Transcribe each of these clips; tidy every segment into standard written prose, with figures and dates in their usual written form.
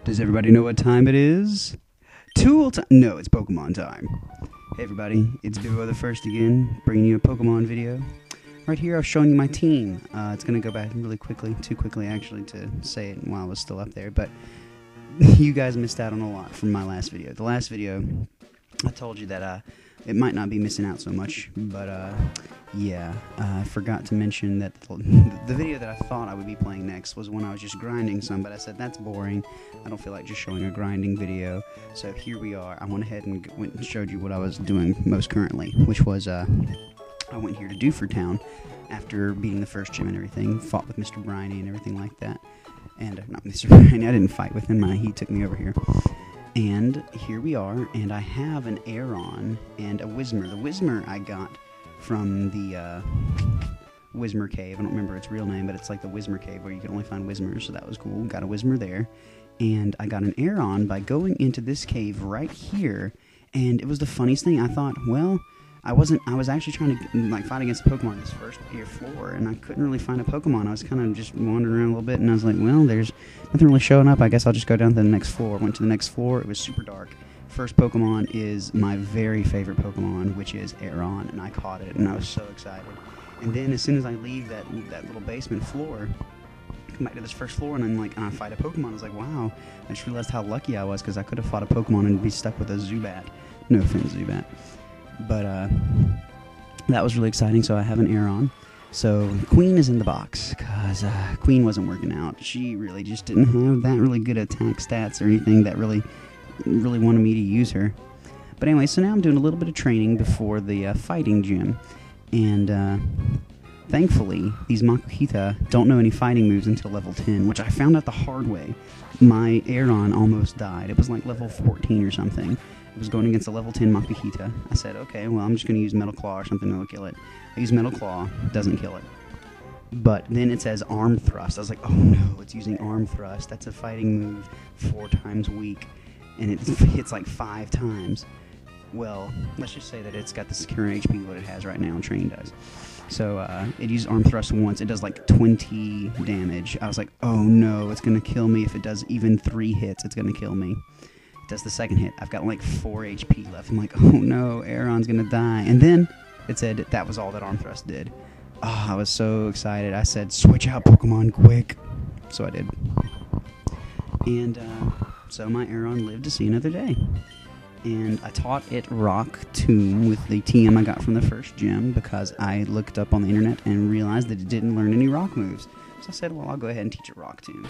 Does everybody know what time it is? Tool time. No, it's Pokemon time. Hey everybody, it's BibboTheFirst's again, bringing you a Pokemon video. Right here, I've shown you my team. It's going to go back really quickly, too quickly actually to say it while I was still up there, but you guys missed out on a lot from my last video. The last video, I told you that it might not be missing out so much, but yeah, I forgot to mention that the video that I thought I would be playing next was when I was just grinding some, but I said that's boring. I don't feel like just showing a grinding video, so here we are. I went ahead and went and showed you what I was doing most currently, which was I went here to Dewford Town after beating the first gym and everything, fought with Mr. Briney and everything like that, and not Mr. Briney, I didn't fight with him, he took me over here. And here we are, and I have an Aeron and a Whismur. The Whismur I got from the Whismur Cave. I don't remember its real name, but it's like the Whismur Cave where you can only find Whismurs, so that was cool. Got a Whismur there. And I got an Aeron by going into this cave right here, and it was the funniest thing. I thought, well, I was actually trying to fight against Pokemon on this first floor, and I couldn't really find a Pokemon. I was kind of just wandering around a little bit, and I was like, well, there's nothing really showing up. I guess I'll just go down to the next floor. Went to the next floor. It was super dark. First Pokemon is my very favorite Pokemon, which is Aeron, and I caught it, and I was so excited. And then as soon as I leave that little basement floor, come back to this first floor, and then I fight a Pokemon. I was like, wow, I just realized how lucky I was, because I could have fought a Pokemon and be stuck with a Zubat. No offense, Zubat. But that was really exciting, so I have an Aeron. So Queen is in the box, because Queen wasn't working out. She really just didn't have that really good attack stats or anything that really wanted me to use her. But anyway, so now I'm doing a little bit of training before the fighting gym. And thankfully, these Makuhita don't know any fighting moves until level 10, which I found out the hard way. My Aeron almost died. It was like level 14 or something. I was going against a level 10 Makuhita. I said, okay, well, I'm just going to use Metal Claw or something to kill it. I use Metal Claw, doesn't kill it. But then it says Arm Thrust. I was like, oh no, it's using Arm Thrust. That's a fighting move 4 times weak, and it hits like 5 times. Well, let's just say that it's got the current HP what it has right now, and Train does. So it uses Arm Thrust once. It does like 20 damage. I was like, oh no, it's going to kill me. If it does even 3 hits, it's going to kill me. Does the second hit. I've got like 4 HP left. I'm like, oh no, Aeron's gonna die. And then it said that was all that Arm Thrust did. Oh, I was so excited. I said, switch out Pokemon quick. So I did. And so my Aeron lived to see another day. And I taught it Rock Tomb with the TM I got from the first gym, because I looked up on the internet and realized that it didn't learn any rock moves. So I said, well, I'll go ahead and teach it Rock Tomb.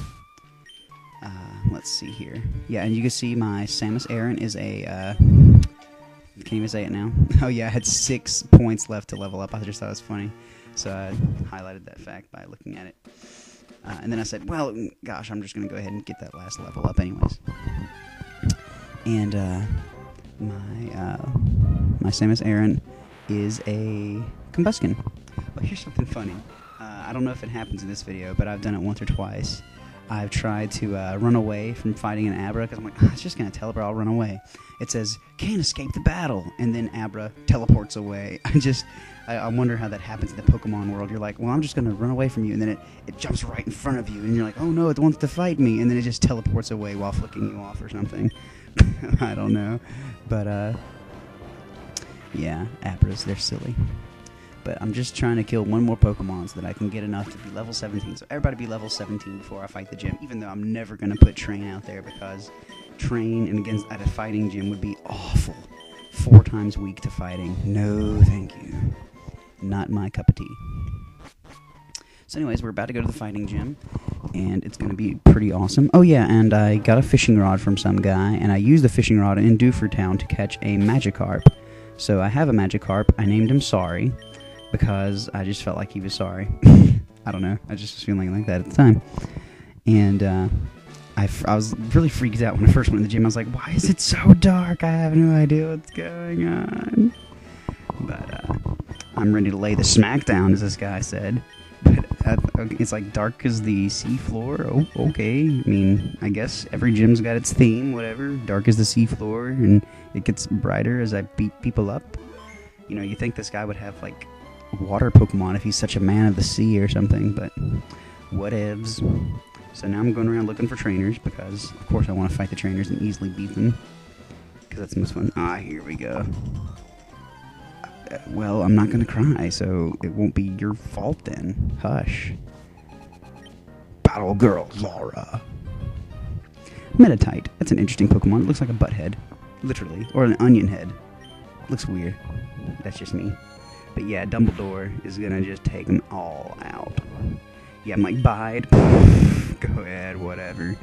Let's see here. Yeah, and you can see my Samus Aran is a, can't even say it now. Oh yeah, I had 6 points left to level up. I just thought it was funny. So I highlighted that fact by looking at it. And then I said, well, gosh, I'm just going to go ahead and get that last level up anyways. And my Samus Aran is a Combuskin. Well, here's something funny. I don't know if it happens in this video, but I've done it once or twice. I've tried to run away from fighting an Abra, because I'm like, it's just going to teleport, I'll run away. It says, can't escape the battle, and then Abra teleports away. I wonder how that happens in the Pokemon world. You're like, well, I'm just going to run away from you, and then it jumps right in front of you, and you're like, oh no, it wants to fight me, and then it just teleports away while flicking you off or something. I don't know, but yeah, Abras, they're silly. But I'm just trying to kill one more Pokemon so that I can get enough to be level 17. So everybody be level 17 before I fight the gym, even though I'm never going to put Train out there, because Train at a fighting gym would be awful. 4 times weak to fighting. No, thank you. Not my cup of tea. So anyways, we're about to go to the fighting gym, and it's going to be pretty awesome. Oh yeah, and I got a fishing rod from some guy, and I used the fishing rod in Dewford Town to catch a Magikarp. So I have a Magikarp. I named him Sorry, because I just felt like he was sorry. I don't know. I just was feeling like that at the time. And I was really freaked out when I first went to the gym. I was like, why is it so dark? I have no idea what's going on. But I'm ready to lay the smackdown, as this guy said. But it's like dark as the sea floor. Oh, okay. I mean, I guess every gym's got its theme, whatever. Dark as the sea floor, and it gets brighter as I beat people up. You know, you think this guy would have, like, water Pokemon if he's such a man of the sea or something, but whatevs. So now I'm going around looking for trainers because, of course, I want to fight the trainers and easily beat them. Because that's the most fun. Ah, here we go. Well, I'm not going to cry, so it won't be your fault then. Hush. Battle Girl Laura. Metatite. That's an interesting Pokemon. It looks like a butt head. Literally. Or an onion head. Looks weird. That's just me. But yeah, Dumbledore is going to just take them all out. Yeah, I'm like, bide. Go ahead, whatever.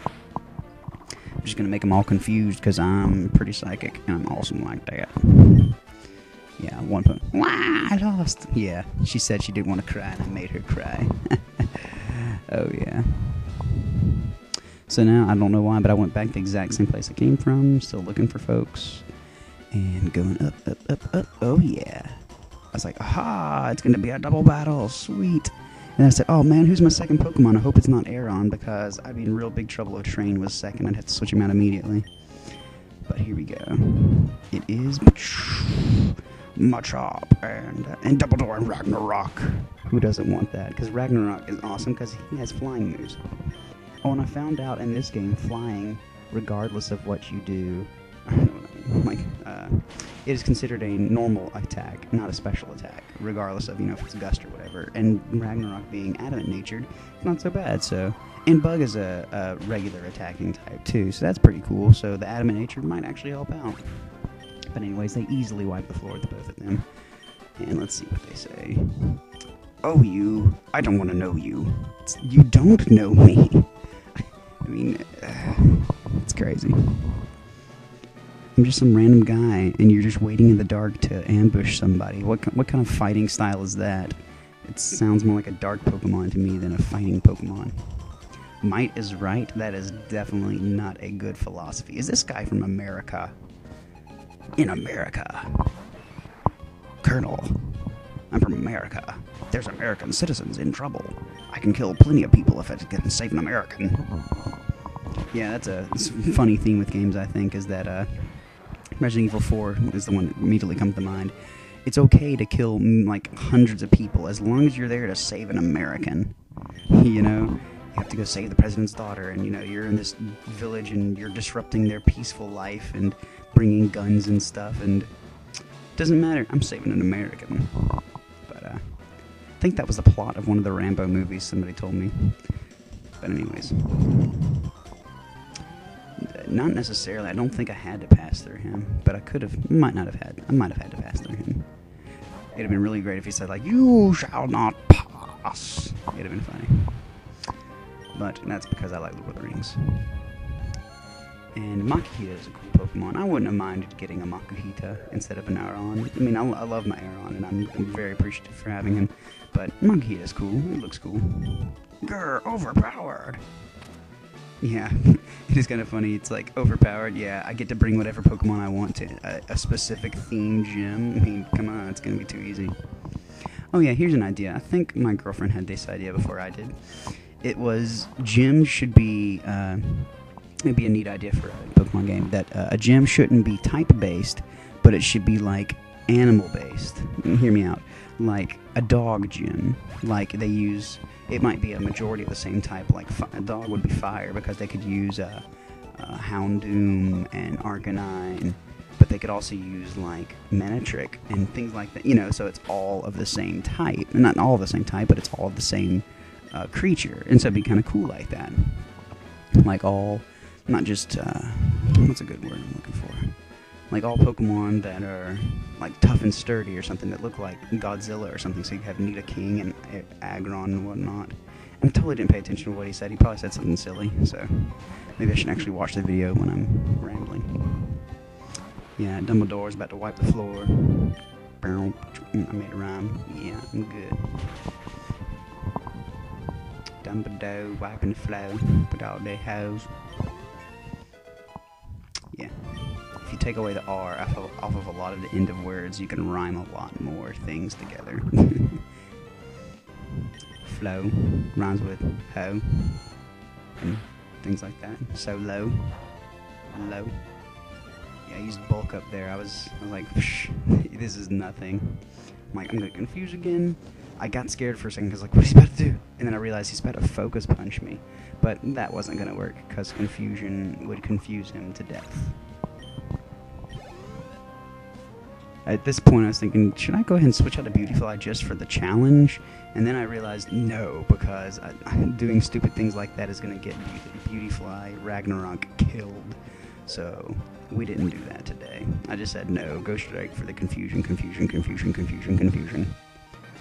I'm just going to make them all confused because I'm pretty psychic and I'm awesome like that. Yeah, 1 point. Wah, I lost. Yeah, she said she didn't want to cry and I made her cry. Oh, yeah. So now, I don't know why, but I went back the exact same place I came from, still looking for folks. And going up, up, up, up. Oh, yeah. I was like, aha, it's going to be a double battle. Sweet. And I said, oh, man, who's my second Pokemon? I hope it's not Aeron, because I'd be in real big trouble if Train was second. I'd have to switch him out immediately. But here we go. It is Machop and Dumbledore and Ragnarok. Who doesn't want that? Because Ragnarok is awesome because he has flying moves. Oh, and I found out in this game, flying, regardless of what you do, it is considered a normal attack, not a special attack, regardless of, if it's Gust or whatever. And Ragnarok being adamant-natured, it's not so bad, so... And Bug is a regular attacking type, too, so that's pretty cool. So the adamant nature might actually help out. But anyways, they easily wipe the floor with both of them. And let's see what they say. Oh, you. I don't want to know you. You don't know me. I mean, it's crazy. I'm just some random guy, and you're just waiting in the dark to ambush somebody. What kind of fighting style is that? It sounds more like a dark Pokemon to me than a fighting Pokemon. Might is right. That is definitely not a good philosophy. Is this guy from America? In America. Colonel, I'm from America. There's American citizens in trouble. I can kill plenty of people if I can save an American. Yeah, that's a funny theme with games, I think, is that Resident Evil 4 is the one that immediately comes to mind. It's okay to kill, like, hundreds of people as long as you're there to save an American. You have to go save the president's daughter, and, you're in this village and you're disrupting their peaceful life and bringing guns and stuff, and it doesn't matter. I'm saving an American. But, I think that was the plot of one of the Rambo movies, somebody told me. But anyways. Not necessarily. I don't think I had to pass through him, but I could have. Might not have had. I might have had to pass through him. It'd have been really great if he said, like, "You shall not pass." It'd have been funny. But that's because I like Lord of the Rings. And Makuhita is a cool Pokemon. I wouldn't have minded getting a Makuhita instead of an Aeron. I mean, I love my Aeron, and I'm very appreciative for having him. But Makuhita is cool. It looks cool. Grr, overpowered. Yeah, it is kind of funny. It's like overpowered. Yeah, I get to bring whatever Pokemon I want to a specific theme gym. I mean, come on, it's going to be too easy. Oh yeah, here's an idea. I think my girlfriend had this idea before I did. It was gyms should be, it'd be a neat idea for a Pokemon game, that a gym shouldn't be type-based, but it should be like animal-based. Hear me out. Like a dog gym. Like they use... It might be a majority of the same type, like a dog would be fire, because they could use Houndoom and Arcanine, but they could also use, like, Manectric and things like that, so it's all of the same type. Not all of the same type, but it's all of the same creature, and so it'd be kind of cool like that. Like all, not just, what's a good word I'm looking for? Like all Pokemon that are like tough and sturdy or something, that look like Godzilla or something, so you have Nidoking and Aggron and whatnot. And I totally didn't pay attention to what he said. He probably said something silly, so maybe I should actually watch the video when I'm rambling. Yeah, Dumbledore's about to wipe the floor. I made a rhyme. Yeah, I'm good. Dumbledore wiping the floor with all their hoes. Yeah. If you take away the R off of a lot of the end of words, you can rhyme a lot more things together. Flow rhymes with ho and things like that. So low. Yeah, I used bulk up there. I was like, psh, this is nothing. I'm like, I'm gonna confuse again. I got scared for a second because, like, what is he about to do? And then I realized he's about to focus punch me. But that wasn't going to work, because confusion would confuse him to death. At this point, I was thinking, should I go ahead and switch out to Beautifly just for the challenge? And then I realized, no, because doing stupid things like that is going to get Beautifly Ragnarok killed. So we didn't do that today. I just said, no, go straight for the confusion.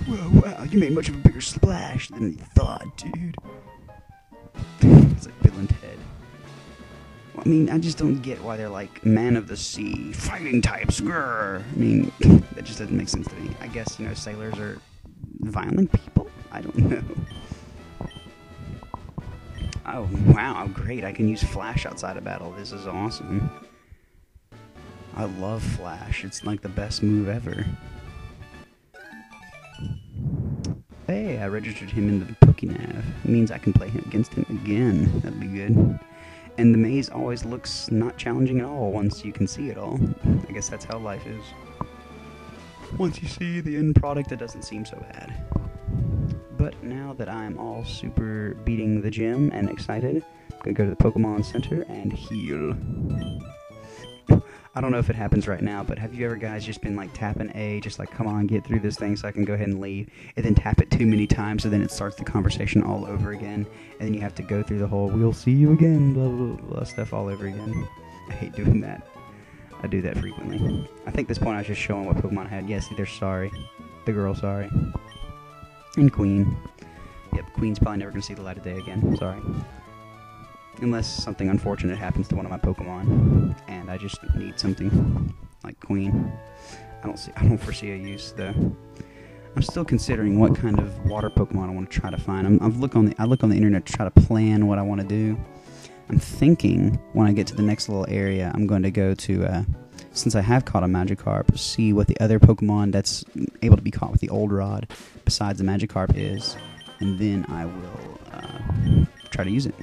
Wow, you made much of a bigger splash than you thought, dude. It's like Bill and Ted. Well, I mean, I just don't get why they're like man of the sea, fighting types, grrr. I mean, that just doesn't make sense to me. I guess, you know, sailors are violent people? I don't know. Oh, wow, great. I can use Flash outside of battle. This is awesome. I love Flash. It's like the best move ever. Hey, I registered him into the PokéNav. It means I can play against him again. That'd be good. And the maze always looks not challenging at all once you can see it all. I guess that's how life is. Once you see the end product, it doesn't seem so bad. But now that I'm all super beating the gym and excited, I'm gonna go to the Pokemon Center and heal. I don't know if it happens right now, but have you ever guys just been like tapping A, just like, come on, get through this thing so I can go ahead and leave, and then tap it too many times, so then it starts the conversation all over again, and then you have to go through the whole, we'll see you again, blah, blah, blah, stuff all over again. I hate doing that. I do that frequently. I think at this point I was just showing what Pokemon I had. Yes, they're sorry. The girl, sorry. And Queen. Yep, Queen's probably never going to see the light of day again. Sorry. Unless something unfortunate happens to one of my Pokemon, and I just need something like Queen. I don't foresee a use though. I'm still considering what kind of water Pokemon I want to try to find. I look on the internet to try to plan what I want to do. I'm thinking when I get to the next little area, I'm going to go to, since I have caught a Magikarp, see what the other Pokemon that's able to be caught with the old rod besides the Magikarp is, and then I will try to use it.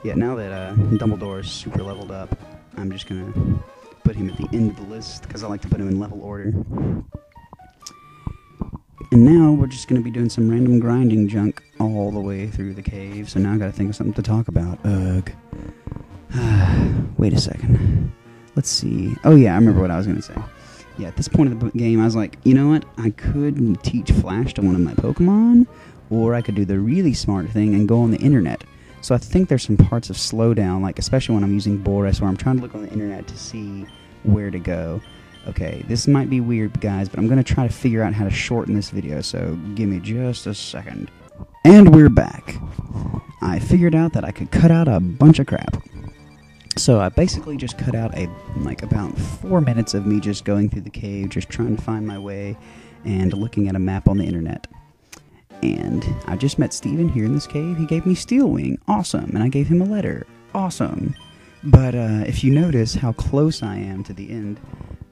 Yeah, now that Dumbledore is super leveled up, I'm just going to put him at the end of the list, because I like to put him in level order. And now we're just going to be doing some random grinding junk all the way through the cave, so now I got to think of something to talk about. Ugh. Wait a second. Let's see. Oh yeah, I remember what I was going to say. Yeah, at this point of the game, I was like, you know what? I could teach Flash to one of my Pokemon, or I could do the really smart thing and go on the internet. So I think there's some parts of slowdown, like especially when I'm using Boris, where I'm trying to look on the internet to see where to go. Okay, this might be weird, guys, but I'm going to try to figure out how to shorten this video, so give me just a second. And we're back. I figured out that I could cut out a bunch of crap. So I basically just cut out about 4 minutes of me just going through the cave, just trying to find my way, and looking at a map on the internet. And I just met Steven here in this cave. He gave me Steel Wing. Awesome. And I gave him a letter. Awesome. But if you notice how close I am to the end...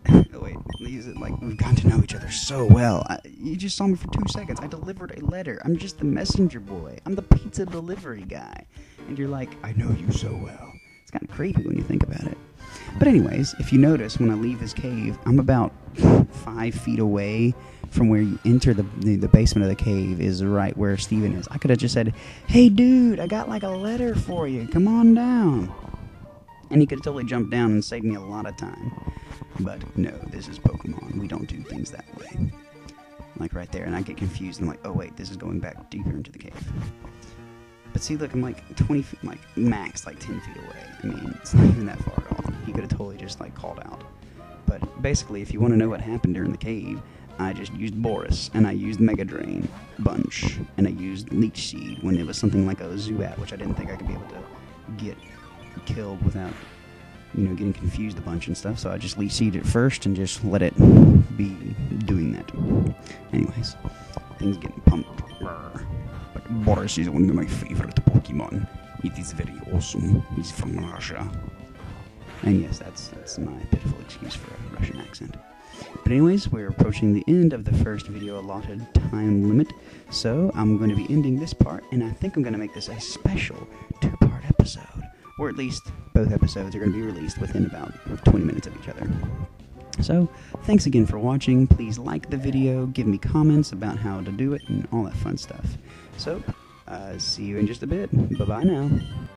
Oh, wait. We've gotten to know each other so well. You just saw me for 2 seconds. I delivered a letter. I'm just the messenger boy. I'm the pizza delivery guy. And you're like, I know you so well. It's kind of creepy when you think about it. But anyways, if you notice, when I leave this cave, I'm about 5 feet away from where you enter the basement of the cave is right where Steven is. I could have just said, hey dude, I got like a letter for you, come on down. And he could have totally jumped down and saved me a lot of time. But no, this is Pokemon. We don't do things that way. Like right there, and I get confused and I'm like, oh wait, this is going back deeper into the cave. But see, look, I'm like 20 feet, like max, like 10 feet away. I mean, it's not even that far at all. He could have totally just like called out. But basically, if you want to know what happened during the cave, I just used Boris, and I used Mega Drain bunch, and I used Leech Seed when it was something like a Zubat, which I didn't think I could be able to get killed without, you know, getting confused a bunch and stuff. So I just Leech Seeded it first and just let it be doing that. Anyways, things getting pumped. But Boris is one of my favorite Pokemon. It is very awesome. He's from Russia. And yes, that's my pitiful excuse for a Russian accent. But anyways, we're approaching the end of the first video allotted time limit, so I'm going to be ending this part, and I think I'm going to make this a special 2-part episode. Or at least both episodes are going to be released within about 20 minutes of each other. So, thanks again for watching. Please like the video, give me comments about how to do it, and all that fun stuff. So, see you in just a bit. Bye-bye now.